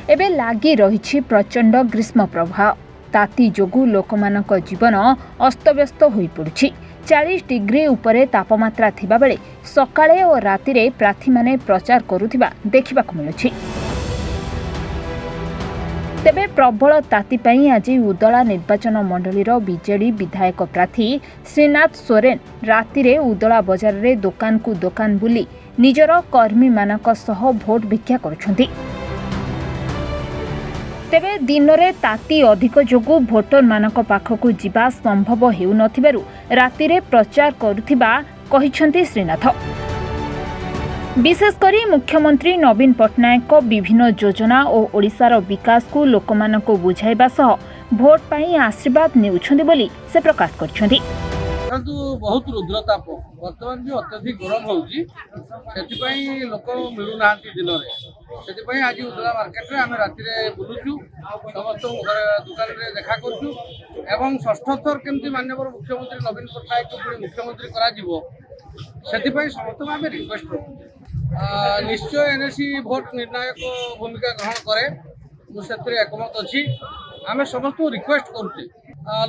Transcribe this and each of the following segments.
एबे लागी रही प्रचंड ग्रीष्म प्रवाह ताती जोगु लोकमानक जीवन अस्तव्यस्त होई पड़ुछि। 40 डिग्री उपरे तापमात्रा थिबा बेले सकाळे और रातिरे प्रार्थी माने प्रचार करुथिबा देखिबाकु मिलुछि। तेबे प्रबल ताती पई आज उदला निर्वाचन मंडलीर बीजेडी विधायक प्रार्थी श्रीनाथ सोरेन रातिरे उदला बजार रे दुकान को दुकान बुली निजर कर्मी मानक सह भोट भिक्षा करुछंती। तेबे दिन में ताती अधिक जोगु भोटर मानक पाखकु जिबा संभव हेउ नथिबारु रातिरे प्रचार करुथिबा कहिसंती श्रीनाथ। विशेषकर मुख्यमंत्री नवीन पट्टनायक विभिन्न योजना और ओडिशार विकास को लोकमानक बुझाइबा सह भोट पाई आशीर्वाद नेउछंती बोली से प्रकाश करछंती। परंतु बहुत रुद्रताप बर्तमान भी अत्यधिक गरम होउची सेति लोक मिलू ना दिन में आज उदला मार्केट रे आमे राति रे बुलुचु समस्त दुकान रे देखा करछु एवं षष्ठ थर केमती माननीय मुख्यमंत्री नवीन पट्टनायक को मुख्यमंत्री करा जिवो सेति समस्त आमे रिक्वेस्ट करू निश्चय एनएससी भोट निर्णायक भूमिका ग्रहण करे मुझे एकमत अच्छी आम समस्त रिक्वेस्ट करुचे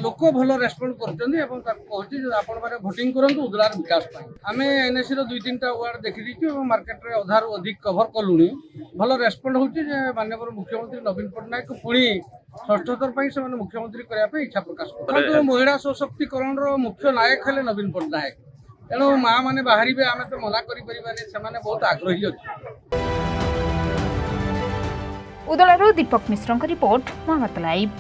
लोक भल रेस्पॉन्ड कर भोटिंग करूँ उदलार विकास आम एनएससी दुई तीन वार्ड देखी दीचु मार्केट रे अधारू अधिक कभर कलुणी भल रेस्पॉन्ड होची माननीय मुख्यमंत्री नवीन पट्टनायक पुणी षष्ठ थर से मुख्यमंत्री करने इच्छा प्रकाश कर महिला सशक्तिकरण मुख्य नायक है नवीन पट्टनायक तेणु माँ मैंने बाहर आम तो मना कर बहुत आग्रही अच्छे। उदलारू दीपक मिश्र रिपोर्ट महाभारत लाइव।